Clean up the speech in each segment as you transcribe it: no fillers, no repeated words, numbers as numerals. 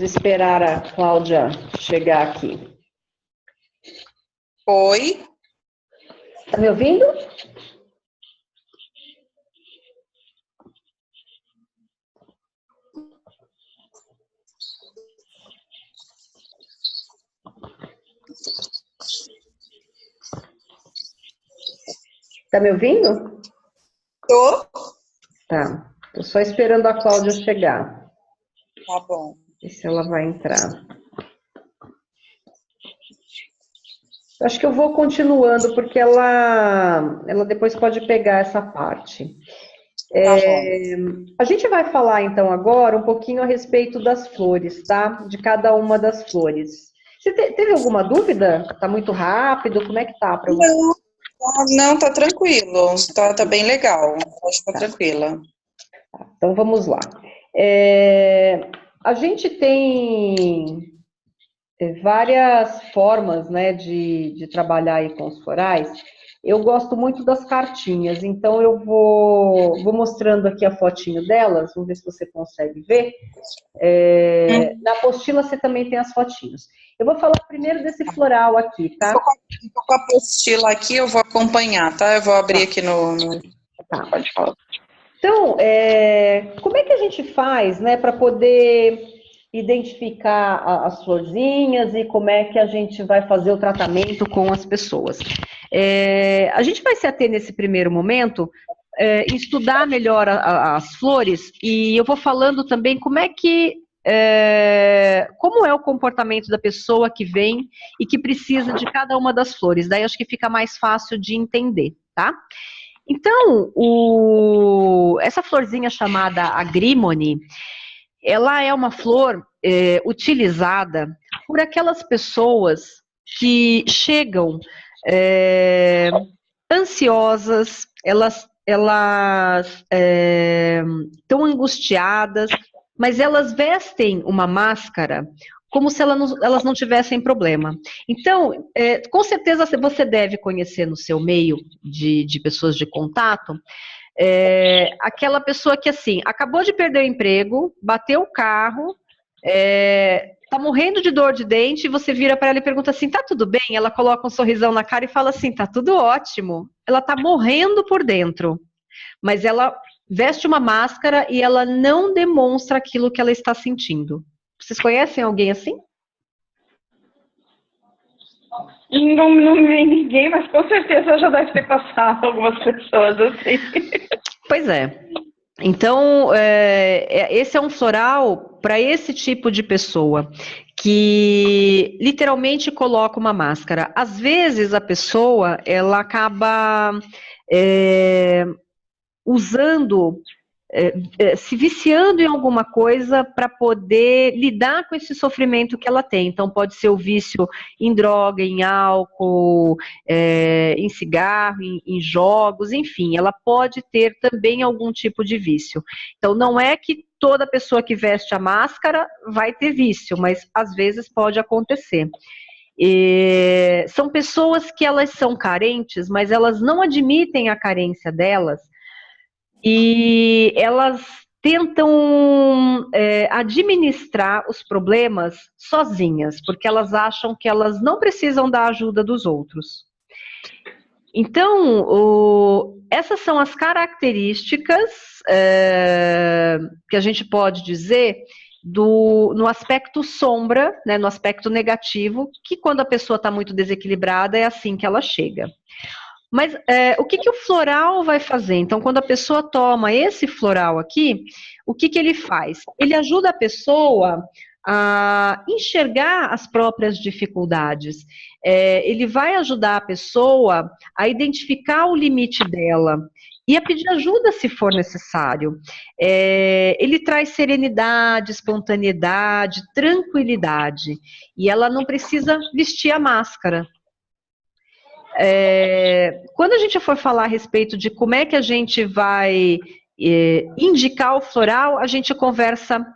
Vamos esperar a Cláudia chegar aqui. Oi? Tá me ouvindo? Tá me ouvindo? Tô. Tá. Tô só esperando a Cláudia chegar. Tá bom. Ver se ela vai entrar. Eu acho que eu vou continuando, porque ela depois pode pegar essa parte. Tá bom. A gente vai falar, então, agora um pouquinho a respeito das flores, tá? De cada uma das flores. Você teve alguma dúvida? Tá muito rápido? Como é que tá para você? Não, tá tranquilo. Tá bem legal. Pode ficar tranquila. Então, vamos lá. A gente tem várias formas, né, de trabalhar aí com os florais. Eu gosto muito das cartinhas, então eu vou mostrando aqui a fotinho delas, vamos ver se você consegue ver. Na apostila você também tem as fotinhos. Eu vou falar primeiro desse floral aqui, tá? Tô com a apostila aqui, eu vou acompanhar, tá? Eu vou abrir aqui no... Tá. Pode falar. Então, como é que a gente faz, né, para poder identificar as florzinhas e como é que a gente vai fazer o tratamento com as pessoas? A gente vai se ater nesse primeiro momento em estudar melhor as flores e eu vou falando também como é o comportamento da pessoa que vem e que precisa de cada uma das flores. Daí acho que fica mais fácil de entender, tá? Então, essa florzinha chamada agrímone, ela é uma flor utilizada por aquelas pessoas que chegam ansiosas, elas estão angustiadas, mas elas vestem uma máscara como se elas não tivessem problema. Então, com certeza você deve conhecer no seu meio de pessoas de contato, aquela pessoa que, assim, acabou de perder o emprego, bateu o carro, tá morrendo de dor de dente, e você vira para ela e pergunta assim, tá tudo bem? Ela coloca um sorrisão na cara e fala assim, tá tudo ótimo. Ela tá morrendo por dentro, mas ela veste uma máscara e ela não demonstra aquilo que ela está sentindo. Vocês conhecem alguém assim? Não vi ninguém, mas com certeza já deve ter passado algumas pessoas assim. Pois é. Então, esse é um floral para esse tipo de pessoa, que literalmente coloca uma máscara. Às vezes a pessoa, ela acaba usando, se viciando em alguma coisa para poder lidar com esse sofrimento que ela tem. Então, pode ser o vício em droga, em álcool, em cigarro, em jogos, enfim, ela pode ter também algum tipo de vício. Então, não é que toda pessoa que veste a máscara vai ter vício, mas às vezes pode acontecer. São pessoas que elas são carentes, mas elas não admitem a carência delas, e elas tentam administrar os problemas sozinhas, porque elas acham que elas não precisam da ajuda dos outros. Então, essas são as características que a gente pode dizer no aspecto sombra, né, no aspecto negativo, que quando a pessoa está muito desequilibrada é assim que ela chega. Mas o que o floral vai fazer? Então, quando a pessoa toma esse floral aqui, o que ele faz? Ele ajuda a pessoa a enxergar as próprias dificuldades. Ele vai ajudar a pessoa a identificar o limite dela e a pedir ajuda se for necessário. Ele traz serenidade, espontaneidade, tranquilidade. E ela não precisa vestir a máscara. Quando a gente for falar a respeito de como é que a gente vai indicar o floral, a gente conversa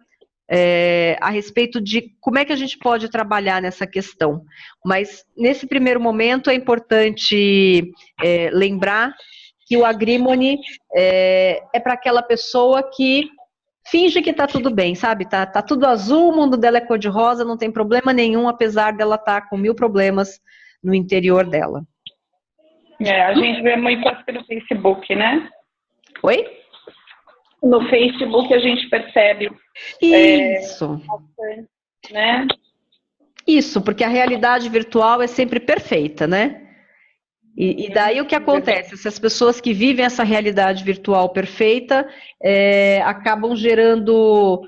a respeito de como é que a gente pode trabalhar nessa questão. Mas, nesse primeiro momento, é importante lembrar que o agrímone é para aquela pessoa que finge que tá tudo bem, sabe? Tá tudo azul, o mundo dela é cor-de-rosa, não tem problema nenhum, apesar dela estar com 1000 problemas no interior dela. A gente vê muito isso pelo Facebook, né? Oi? No Facebook a gente percebe Isso. bastante, né? Isso, porque a realidade virtual é sempre perfeita, né? E daí o que acontece? Se as pessoas que vivem essa realidade virtual perfeita acabam gerando,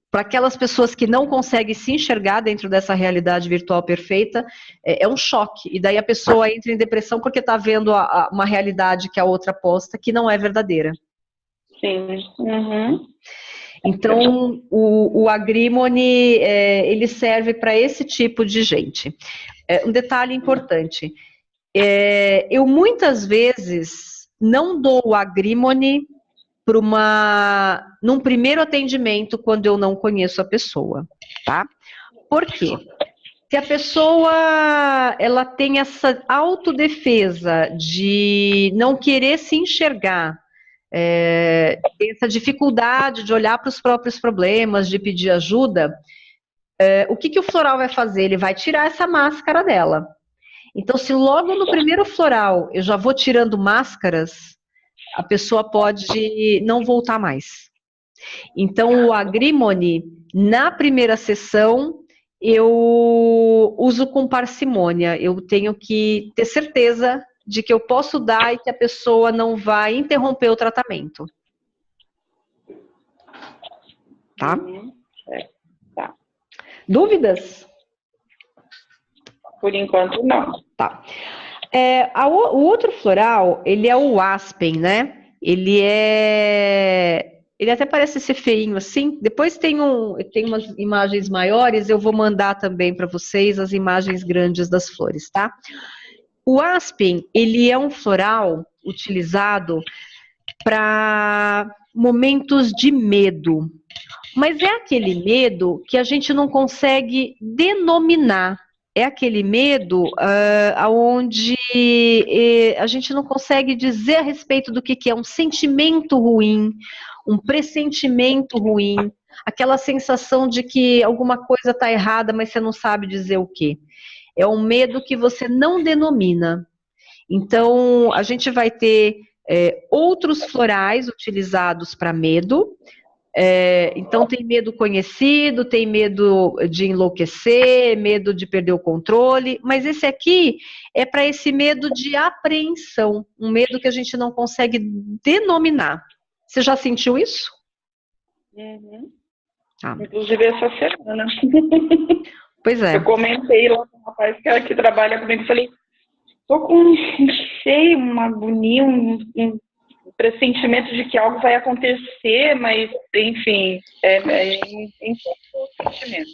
para aquelas pessoas que não conseguem se enxergar dentro dessa realidade virtual perfeita, é um choque. E daí a pessoa entra em depressão porque está vendo uma realidade que a outra posta que não é verdadeira. Sim. Uhum. Então, o Agrimony, ele serve para esse tipo de gente. Um detalhe importante, eu muitas vezes não dou o Agrimony num primeiro atendimento quando eu não conheço a pessoa, tá? Por quê? Se a pessoa ela tem essa autodefesa de não querer se enxergar, tem essa dificuldade de olhar para os próprios problemas, de pedir ajuda, o que o floral vai fazer? Ele vai tirar essa máscara dela. Então, se logo no primeiro floral eu já vou tirando máscaras, a pessoa pode não voltar mais. Então, o Agrimony, na primeira sessão, eu uso com parcimônia. Eu tenho que ter certeza de que eu posso dar e que a pessoa não vai interromper o tratamento. Tá? Tá. Dúvidas? Por enquanto, não. Tá. O outro floral, ele é o Aspen, né? Ele até parece ser feinho assim. Depois tem umas imagens maiores, eu vou mandar também para vocês as imagens grandes das flores, tá? O Aspen, ele é um floral utilizado para momentos de medo. Mas é aquele medo que a gente não consegue denominar. É aquele medo onde a gente não consegue dizer a respeito do que é um sentimento ruim, um pressentimento ruim, aquela sensação de que alguma coisa está errada, mas você não sabe dizer o quê. É um medo que você não denomina. Então, a gente vai ter outros florais utilizados para medo. Então tem medo conhecido, tem medo de enlouquecer, medo de perder o controle, mas esse aqui é para esse medo de apreensão, um medo que a gente não consegue denominar. Você já sentiu isso? Uhum. Ah. Inclusive essa semana. Pois é. Eu comentei lá com o rapaz que trabalha comigo, falei, tô com um cheio, uma agonia, um pressentimento de que algo vai acontecer, mas, enfim, é um sentimento.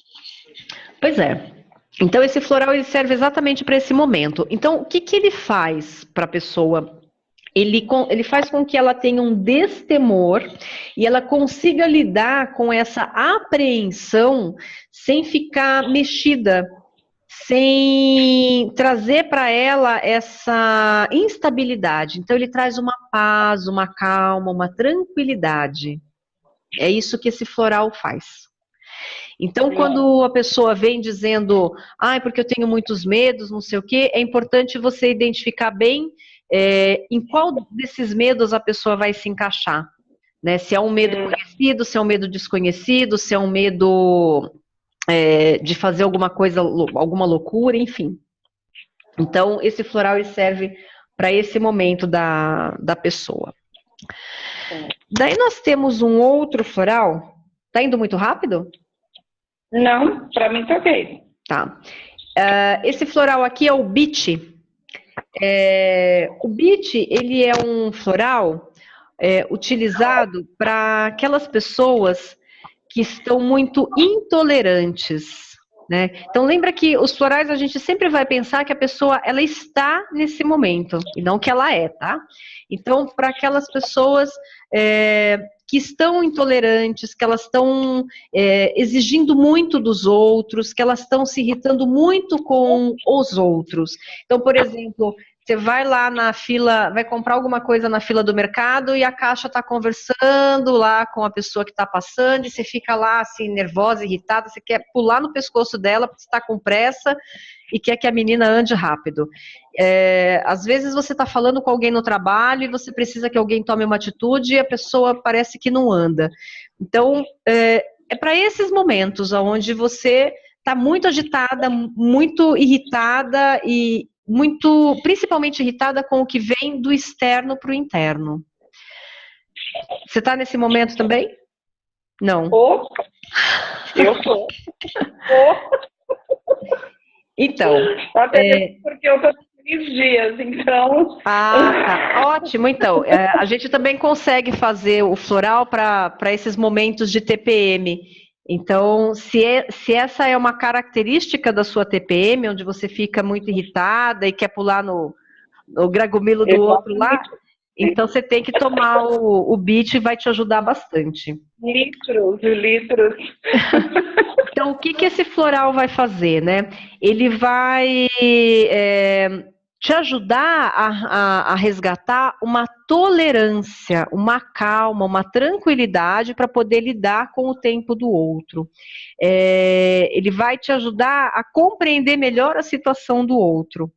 Pois é. Então, esse floral ele serve exatamente para esse momento. Então, o que ele faz para a pessoa? Ele faz com que ela tenha um destemor e ela consiga lidar com essa apreensão sem ficar mexida, sem trazer para ela essa instabilidade. Então, ele traz uma paz, uma calma, uma tranquilidade. É isso que esse floral faz. Então, quando a pessoa vem dizendo, porque eu tenho muitos medos, não sei o quê, é importante você identificar bem em qual desses medos a pessoa vai se encaixar. Né? Se é um medo conhecido, se é um medo desconhecido, se é um medo de fazer alguma coisa, alguma loucura, enfim. Então, esse floral ele serve para esse momento da pessoa. Daí nós temos um outro floral. Tá indo muito rápido? Não, para mim tá ok. Tá. Esse floral aqui é o Beach. O Beach, ele é um floral utilizado para aquelas pessoas que estão muito intolerantes, né? Então lembra que os florais a gente sempre vai pensar que a pessoa ela está nesse momento e não que ela é, tá? Então para aquelas pessoas que estão intolerantes, que elas estão exigindo muito dos outros, que elas estão se irritando muito com os outros. Então, por exemplo, Você vai lá na fila, vai comprar alguma coisa na fila do mercado e a caixa está conversando lá com a pessoa que está passando e você fica lá assim, nervosa, irritada, você quer pular no pescoço dela porque você está com pressa e quer que a menina ande rápido. Às vezes você está falando com alguém no trabalho e você precisa que alguém tome uma atitude e a pessoa parece que não anda. Então, é para esses momentos onde você está muito agitada, muito irritada e principalmente irritada com o que vem do externo para o interno. Você está nesse momento também? Não. Opa! Eu tô. Então. Até porque eu tô 3 dias, então. Tá. Ótimo. Então, a gente também consegue fazer o floral para esses momentos de TPM. Então, se essa é uma característica da sua TPM, onde você fica muito irritada e quer pular no gragomilo do outro lá, então você tem que tomar o BIT e vai te ajudar bastante. Litros. Então, o que esse floral vai fazer, né? Ele vai te ajudar a resgatar uma tolerância, uma calma, uma tranquilidade para poder lidar com o tempo do outro. Ele vai te ajudar a compreender melhor a situação do outro.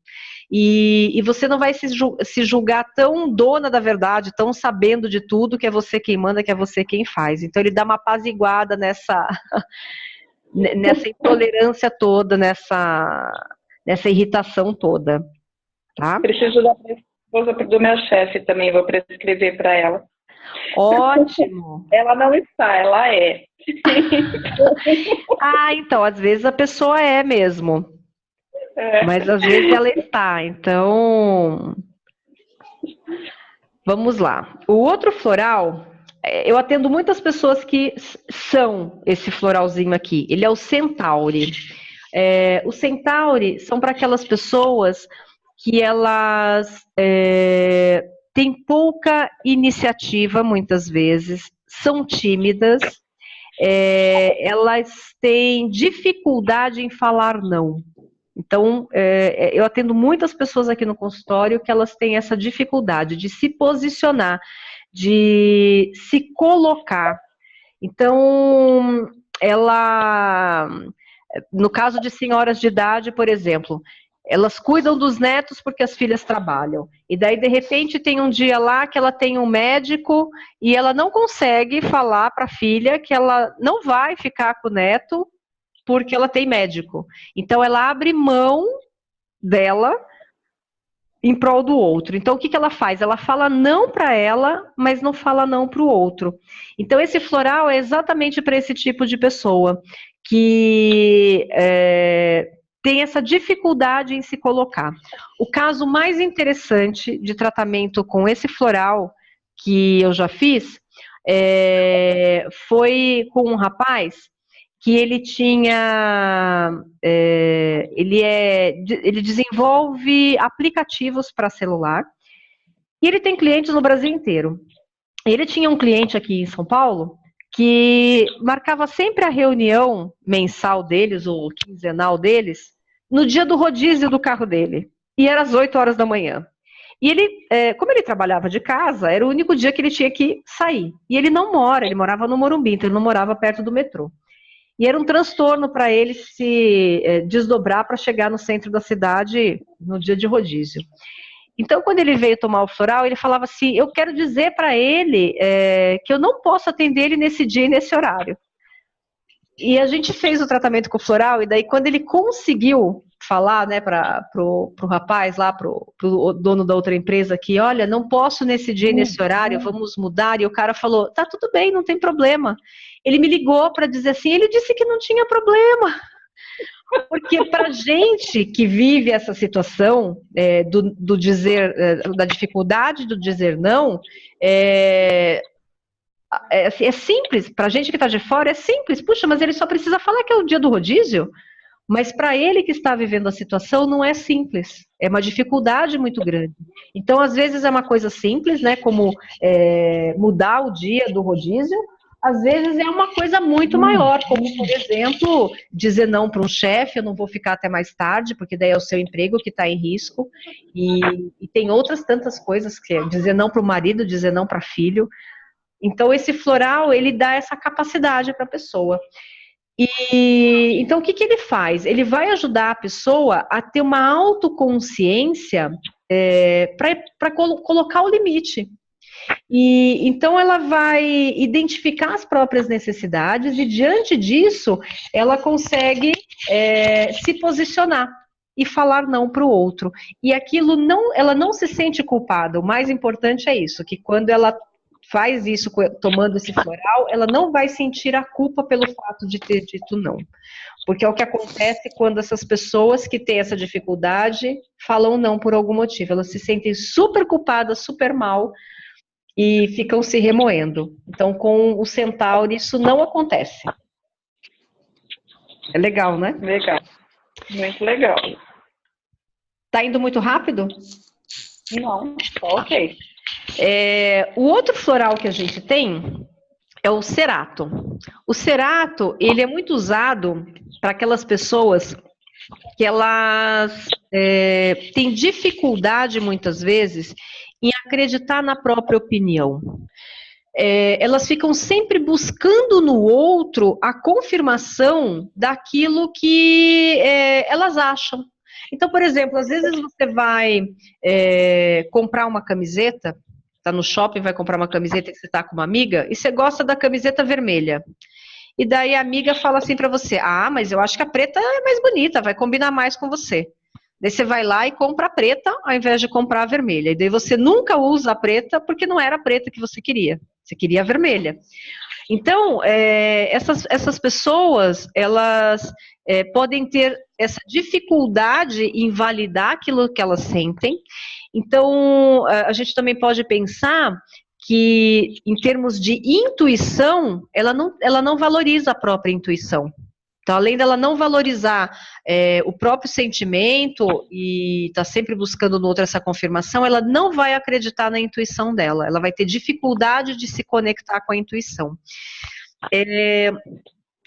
E você não vai se julgar tão dona da verdade, tão sabendo de tudo, que é você quem manda, que é você quem faz. Então, ele dá uma apaziguada nessa intolerância toda, nessa irritação toda. Tá? Preciso da esposa do meu chefe também, vou prescrever para ela. Ótimo! Ela não está, ela é. Então, às vezes a pessoa é mesmo. Mas às vezes ela está. Então, vamos lá. O outro floral, eu atendo muitas pessoas que são esse floralzinho aqui. Ele é o Centauri. O Centauri são para aquelas pessoas que elas têm pouca iniciativa, muitas vezes, são tímidas, elas têm dificuldade em falar não. Então, eu atendo muitas pessoas aqui no consultório que elas têm essa dificuldade de se posicionar, de se colocar. Então, no caso de senhoras de idade, por exemplo, elas cuidam dos netos porque as filhas trabalham. E daí, de repente, tem um dia lá que ela tem um médico e ela não consegue falar para a filha que ela não vai ficar com o neto porque ela tem médico. Então, ela abre mão dela em prol do outro. Então, o que ela faz? Ela fala não para ela, mas não fala não para o outro. Então, esse floral é exatamente para esse tipo de pessoa que tem essa dificuldade em se colocar. O caso mais interessante de tratamento com esse floral que eu já fiz foi com um rapaz que ele tinha, ele desenvolve aplicativos para celular e ele tem clientes no Brasil inteiro. Ele tinha um cliente aqui em São Paulo que marcava sempre a reunião mensal deles, ou quinzenal deles, no dia do rodízio do carro dele. E era às 8 horas da manhã. E ele, como ele trabalhava de casa, era o único dia que ele tinha que sair. E ele ele morava no Morumbi, então ele não morava perto do metrô. E era um transtorno para ele se desdobrar para chegar no centro da cidade no dia de rodízio. Então, quando ele veio tomar o floral, ele falava assim, eu quero dizer para ele que eu não posso atender ele nesse dia e nesse horário. E a gente fez o tratamento com o floral, e daí quando ele conseguiu falar, né, para o rapaz lá, pro dono da outra empresa, que olha, não posso nesse dia e nesse horário, vamos mudar, e o cara falou, tá tudo bem, não tem problema. Ele me ligou para dizer assim, ele disse que não tinha problema. Porque para gente que vive essa situação do dizer, da dificuldade do dizer não, é simples. Para gente que está de fora é simples. Puxa, mas ele só precisa falar que é o dia do rodízio. Mas para ele que está vivendo a situação não é simples. É uma dificuldade muito grande. Então, às vezes é uma coisa simples, né? Como mudar o dia do rodízio. às vezes é uma coisa muito maior, como, por exemplo, dizer não para um chefe, eu não vou ficar até mais tarde, porque daí é o seu emprego que está em risco, e tem outras tantas coisas, que é dizer não para o marido, dizer não para filho. Então, esse floral, ele dá essa capacidade para a pessoa. E então, o que ele faz? Ele vai ajudar a pessoa a ter uma autoconsciência para colocar o limite. E então ela vai identificar as próprias necessidades e, diante disso, ela consegue se posicionar e falar não para o outro. E aquilo não, ela não se sente culpada. O mais importante é isso, que quando ela faz isso tomando esse floral, ela não vai sentir a culpa pelo fato de ter dito não. Porque é o que acontece quando essas pessoas que têm essa dificuldade falam não por algum motivo. Elas se sentem super culpadas, super mal, e ficam se remoendo. Então, com o Centauro, isso não acontece. É legal, né? Legal. Muito legal. Tá indo muito rápido? Não, ok. O outro floral que a gente tem é o cerato. O cerato, ele é muito usado para aquelas pessoas que elas têm dificuldade, muitas vezes, em acreditar na própria opinião. Elas ficam sempre buscando no outro a confirmação daquilo que elas acham. Então, por exemplo, às vezes você vai comprar uma camiseta, está no shopping, vai comprar uma camiseta que você está com uma amiga, e você gosta da camiseta vermelha. E daí a amiga fala assim para você, mas eu acho que a preta é mais bonita, vai combinar mais com você. Daí você vai lá e compra a preta, ao invés de comprar a vermelha. E daí você nunca usa a preta, porque não era a preta que você queria. Você queria a vermelha. Então, essas pessoas, elas podem ter essa dificuldade em validar aquilo que elas sentem. Então, a gente também pode pensar que, em termos de intuição, ela não valoriza a própria intuição. Então, além dela não valorizar o próprio sentimento e estar sempre buscando no outro essa confirmação, ela não vai acreditar na intuição dela, ela vai ter dificuldade de se conectar com a intuição.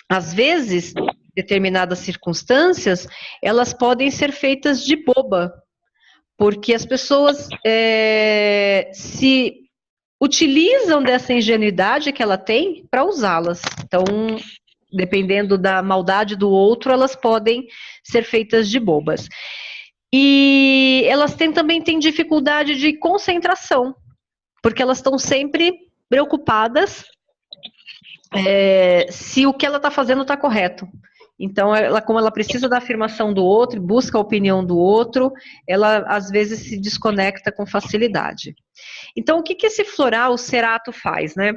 Às vezes, determinadas circunstâncias, elas podem ser feitas de boba, porque as pessoas se utilizam dessa ingenuidade que ela tem para usá-las. Então, dependendo da maldade do outro, elas podem ser feitas de bobas. E elas também têm dificuldade de concentração, porque elas estão sempre preocupadas se o que ela está fazendo está correto. Então, como ela precisa da afirmação do outro, busca a opinião do outro, ela às vezes se desconecta com facilidade. Então, o que esse floral, o cerato, faz, né?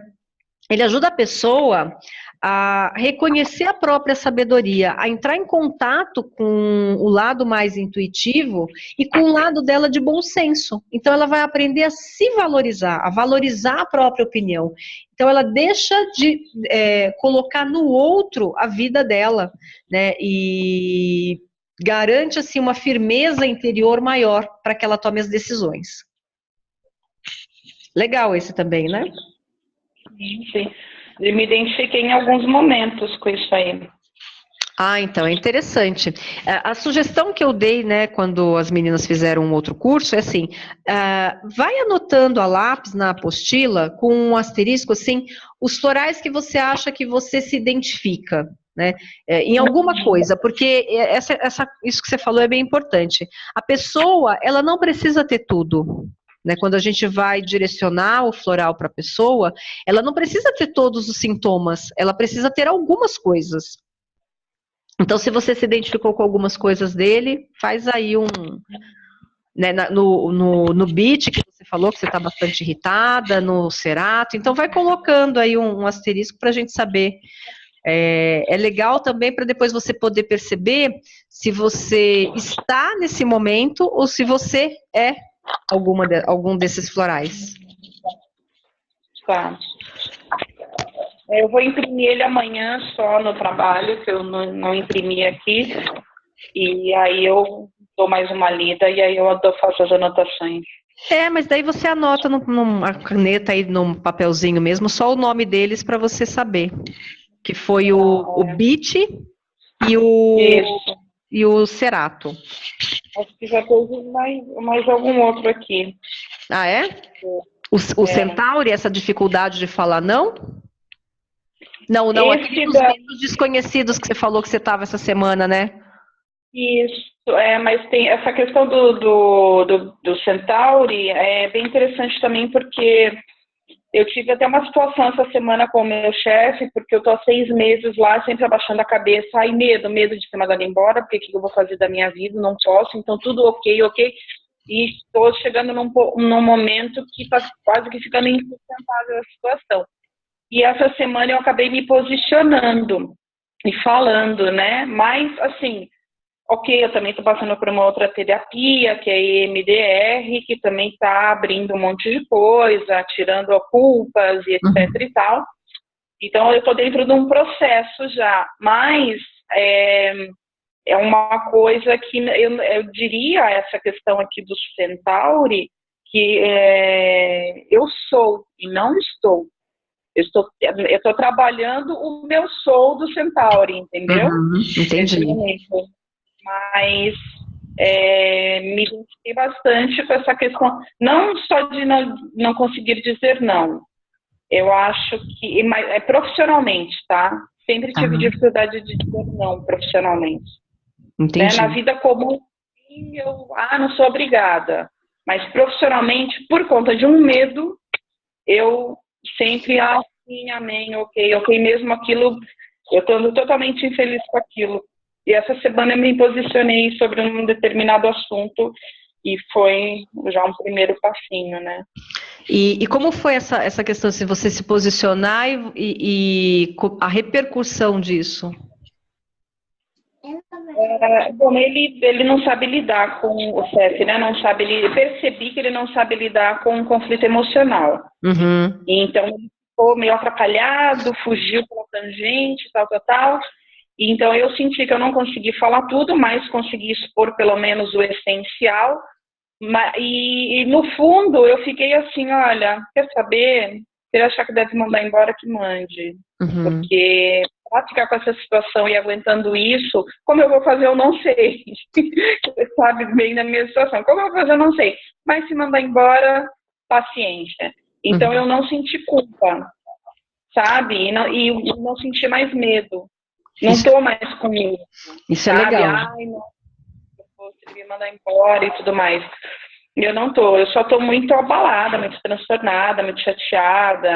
Ele ajuda a pessoa a reconhecer a própria sabedoria, a entrar em contato com o lado mais intuitivo e com o lado dela de bom senso. Então, ela vai aprender a se valorizar, a valorizar a própria opinião. Então, ela deixa de colocar no outro a vida dela, né? E garante, assim, uma firmeza interior maior para que ela tome as decisões. Legal esse também, né? Sim. Eu me identifiquei em alguns momentos com isso aí. Então, é interessante. A sugestão que eu dei, né, quando as meninas fizeram um outro curso, é assim, vai anotando a lápis na apostila, com um asterisco, assim, os florais que você acha que você se identifica, né, em alguma coisa, porque isso que você falou é bem importante. A pessoa, ela não precisa ter tudo. Né, quando a gente vai direcionar o floral para a pessoa, ela não precisa ter todos os sintomas, ela precisa ter algumas coisas. Então, se você se identificou com algumas coisas dele, faz aí né, no beat que você falou que você está bastante irritada, no cerato, então vai colocando aí um asterisco para a gente saber. É legal também para depois você poder perceber se você está nesse momento ou se você é algum desses florais. Tá. Eu vou imprimir ele amanhã só no trabalho, que eu não imprimi aqui. E aí eu dou mais uma lida e aí eu faço as anotações. Mas daí você anota numa caneta aí, num papelzinho mesmo, só o nome deles para você saber. Que foi o Beat Isso. e o Cerato. Acho que já teve mais algum outro aqui. Ah, é? O Centauri, essa dificuldade de falar não? Não, aquele dos menos desconhecidos que você falou que você estava essa semana, né? Isso, mas tem essa questão do Centauri, é bem interessante também, porque eu tive até uma situação essa semana com o meu chefe, porque eu tô há 6 meses lá, sempre abaixando a cabeça, medo de ser mandada embora, porque o que eu vou fazer da minha vida, não posso, então tudo ok, e estou chegando num momento que está quase que ficando insustentável a situação. E essa semana eu acabei me posicionando e falando, né, mas assim, ok, eu também estou passando por uma outra terapia, que é a EMDR, que também está abrindo um monte de coisa, tirando culpas e etc e tal. Então, eu estou dentro de um processo já, mas é uma coisa que eu diria, essa questão aqui do Centauri, que eu sou e não estou. Eu estou trabalhando o meu sou do Centauri, entendeu? Entendi. Mas me identifiquei bastante com essa questão, não só de não conseguir dizer não. Eu acho que, profissionalmente, tá? Sempre tive dificuldade de dizer não profissionalmente. Entendi. Na vida comum, eu não sou obrigada. Mas profissionalmente, por conta de um medo, eu sempre, sim, amém, ok, mesmo aquilo, eu estou totalmente infeliz com aquilo. E essa semana eu me posicionei sobre um determinado assunto e foi já um primeiro passinho, né? E como foi essa questão, se você se posicionar e a repercussão disso? Bom, ele não sabe lidar com o chefe, né? Percebi que ele não sabe lidar com o conflito emocional. Então, ele ficou meio atrapalhado, fugiu pela tangente, tal. Então, eu senti que eu não consegui falar tudo, mas consegui expor pelo menos o essencial. E no fundo, eu fiquei assim, olha, quer saber? Se ele achar que deve mandar embora, que mande. Porque para ficar com essa situação e aguentando isso, como eu vou fazer, eu não sei. Você sabe bem da minha situação. Como eu vou fazer, eu não sei. Mas se mandar embora, paciência. Então, eu não senti culpa, sabe? E não senti mais medo. Não estou mais com medo. Isso sabe? É legal. Ai, não, eu vou me mandar embora e tudo mais. Eu não tô, eu só tô muito abalada, muito transtornada, muito chateada.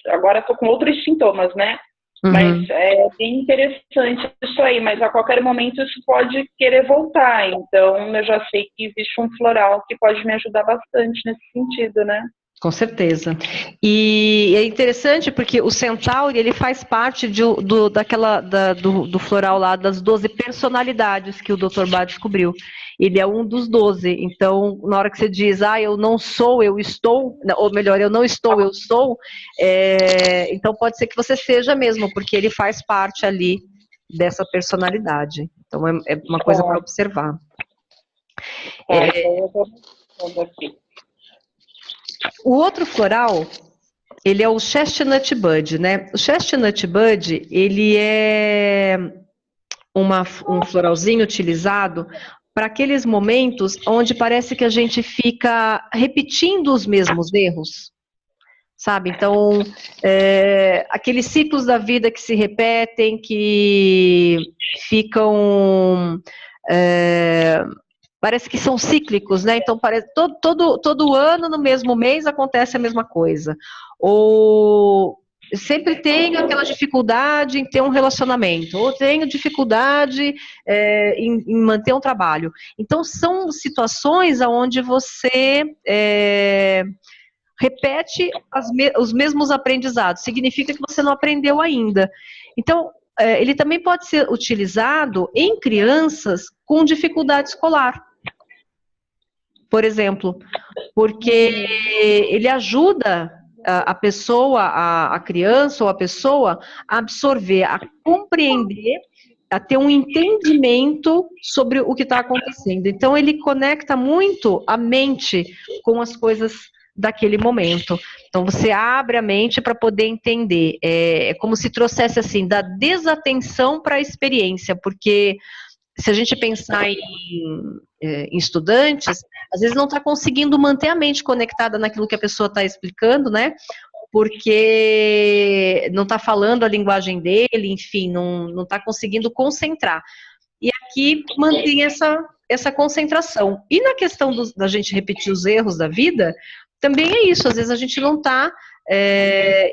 Agora tô com outros sintomas, né? Mas é bem interessante isso aí, mas a qualquer momento isso pode querer voltar. Então eu já sei que existe um floral que pode me ajudar bastante nesse sentido, né? Com certeza. E é interessante porque o Centauri, ele faz parte do floral lá das 12 personalidades que o Dr. Bach descobriu. Ele é um dos 12. Então, na hora que você diz, eu não sou, eu estou, ou melhor, eu não estou, eu sou, então pode ser que você seja mesmo, porque ele faz parte ali dessa personalidade. Então, é uma coisa para observar. Eu tô pensando aqui. O outro floral, ele é o Chestnut Bud, né? O Chestnut Bud, ele é um floralzinho utilizado para aqueles momentos onde parece que a gente fica repetindo os mesmos erros, sabe? Então, aqueles ciclos da vida que se repetem, que ficam... parece que são cíclicos, né? Então, parece todo ano, no mesmo mês, acontece a mesma coisa. Ou sempre tenho aquela dificuldade em ter um relacionamento, ou tenho dificuldade em manter um trabalho. Então, são situações onde você repete os mesmos aprendizados. Significa que você não aprendeu ainda. Então, ele também pode ser utilizado em crianças com dificuldade escolar. Por exemplo, porque ele ajuda a pessoa, a criança ou a pessoa a absorver, a compreender a ter um entendimento sobre o que está acontecendo. Então, ele conecta muito a mente com as coisas daquele momento. Então, você abre a mente para poder entender. É como se trouxesse, assim, da desatenção para a experiência, porque se a gente pensar em estudantes, às vezes não está conseguindo manter a mente conectada naquilo que a pessoa está explicando, né? Porque não está falando a linguagem dele, enfim, não está conseguindo concentrar. E aqui mantém essa concentração. E na questão da gente repetir os erros da vida, também é isso, às vezes a gente não está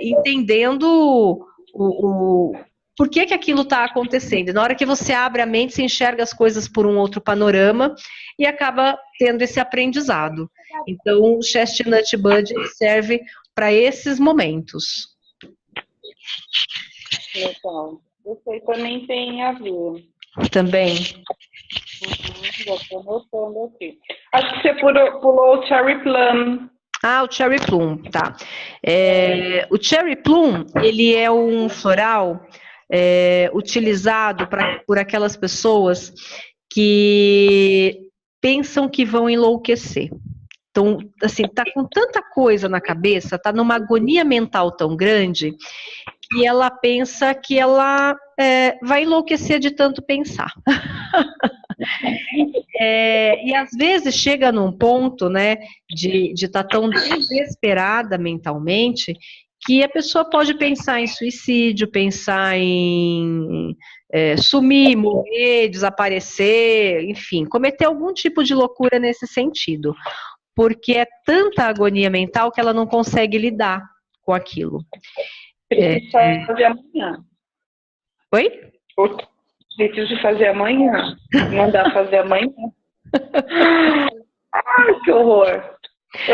entendendo por que aquilo está acontecendo. Na hora que você abre a mente, você enxerga as coisas por um outro panorama e acaba tendo esse aprendizado. Então, o Chestnut Bud serve para esses momentos. Legal. Você também tem a ver. Também. Já estou notando aqui. Acho que você pulou o Cherry Plum. Ah, o Cherry Plum, tá. O Cherry Plum, ele é um floral utilizado por aquelas pessoas que pensam que vão enlouquecer. Então, assim, tá com tanta coisa na cabeça, tá numa agonia mental tão grande, que ela pensa que ela vai enlouquecer de tanto pensar. E às vezes chega num ponto, né, de estar tão desesperada mentalmente, que a pessoa pode pensar em suicídio, pensar em sumir, morrer, desaparecer, enfim, cometer algum tipo de loucura nesse sentido. Porque é tanta agonia mental que ela não consegue lidar com aquilo. Precisa fazer amanhã. Oi? Preciso fazer amanhã. Não dá pra fazer amanhã. Ai, que horror.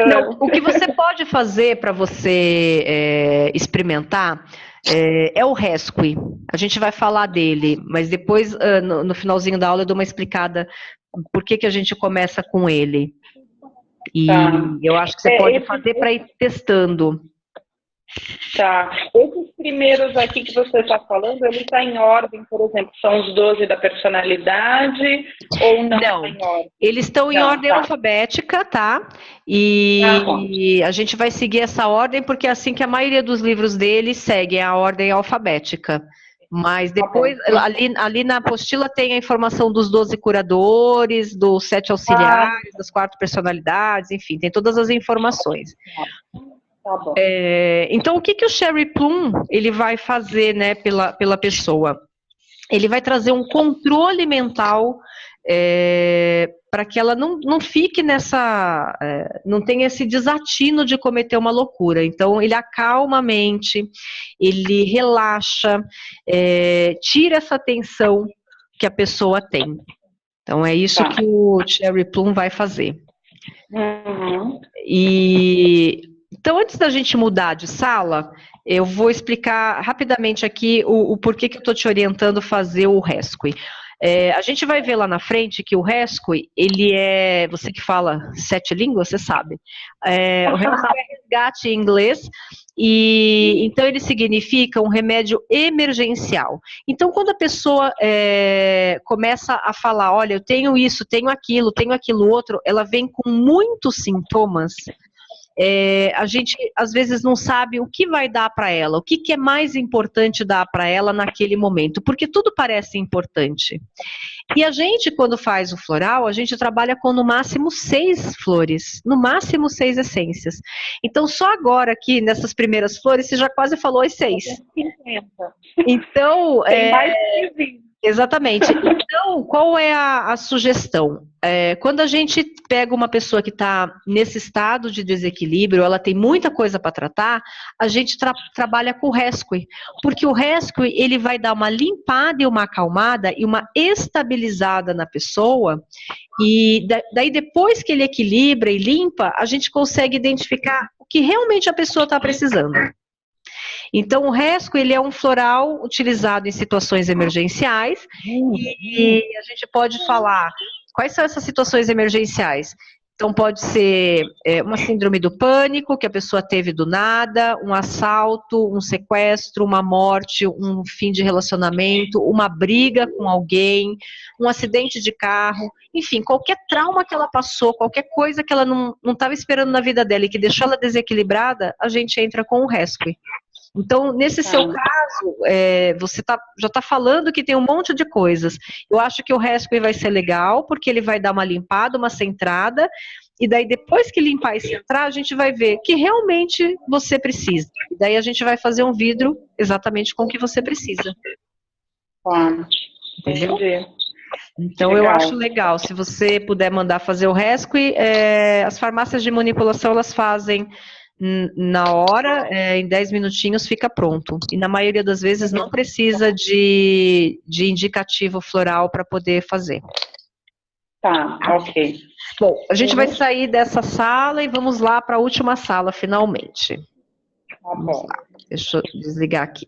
Não, o que você pode fazer para você experimentar é o Rescue. A gente vai falar dele, mas depois, no finalzinho da aula, eu dou uma explicada por que a gente começa com ele. E eu acho que você pode fazer para ir testando. Tá. Esses primeiros aqui que você está falando, ele está em ordem, por exemplo, são os 12 da personalidade ou não? Tá em ordem? Eles estão em ordem alfabética, tá? E a gente vai seguir essa ordem porque é assim que a maioria dos livros deles segue a ordem alfabética. Mas depois, ali na apostila tem a informação dos 12 curadores, dos 7 auxiliares, das 4 personalidades, enfim, tem todas as informações. Tá bom. Então, o que o Cherry Plum ele vai fazer, né, pela pessoa? Ele vai trazer um controle mental para que ela não fique não tenha esse desatino de cometer uma loucura. Então, ele acalma a mente, ele relaxa, tira essa tensão que a pessoa tem. Então, é isso que o Cherry Plum vai fazer. Uhum. Então, antes da gente mudar de sala, eu vou explicar rapidamente aqui o porquê que eu estou te orientando a fazer o Rescue. A gente vai ver lá na frente que o Rescue, ele você que fala 7 línguas, você sabe. O Rescue é resgate em inglês, e então ele significa um remédio emergencial. Então, quando a pessoa começa a falar, olha, eu tenho isso, tenho aquilo outro, ela vem com muitos sintomas. A gente às vezes não sabe o que vai dar para ela, o que é mais importante dar para ela naquele momento, porque tudo parece importante. E a gente, quando faz o floral, a gente trabalha com no máximo 6 flores, no máximo 6 essências. Então, só agora aqui, nessas primeiras flores, você já quase falou as 6. 50. Então, Tem mais que 20. Exatamente. Então, qual é a sugestão? Quando a gente pega uma pessoa que está nesse estado de desequilíbrio, ela tem muita coisa para tratar, a gente trabalha com o Rescue, porque o Rescue ele vai dar uma limpada e uma acalmada e uma estabilizada na pessoa, e daí depois que ele equilibra e limpa, a gente consegue identificar o que realmente a pessoa está precisando. Então, o Rescue, ele é um floral utilizado em situações emergenciais, e a gente pode falar, quais são essas situações emergenciais? Então, pode ser uma síndrome do pânico, que a pessoa teve do nada, um assalto, um sequestro, uma morte, um fim de relacionamento, uma briga com alguém, um acidente de carro, enfim, qualquer trauma que ela passou, qualquer coisa que ela não estava esperando na vida dela e que deixou ela desequilibrada, a gente entra com o rescue. Então, nesse seu caso, você já está falando que tem um monte de coisas. Eu acho que o rescue vai ser legal, porque ele vai dar uma limpada, uma centrada, e daí depois que limpar e centrar, a gente vai ver que realmente você precisa. E daí a gente vai fazer um vidro exatamente com o que você precisa. Claro. Entendeu? Entendi. Então, Legal. eu acho legal, se você puder mandar fazer o rescue, as farmácias de manipulação, elas fazem na hora, em 10 minutinhos fica pronto. E na maioria das vezes não precisa de indicativo floral para poder fazer. Tá, ok. Bom, a gente vai sair dessa sala e vamos lá para a última sala, finalmente. Tá bom. Deixa eu desligar aqui.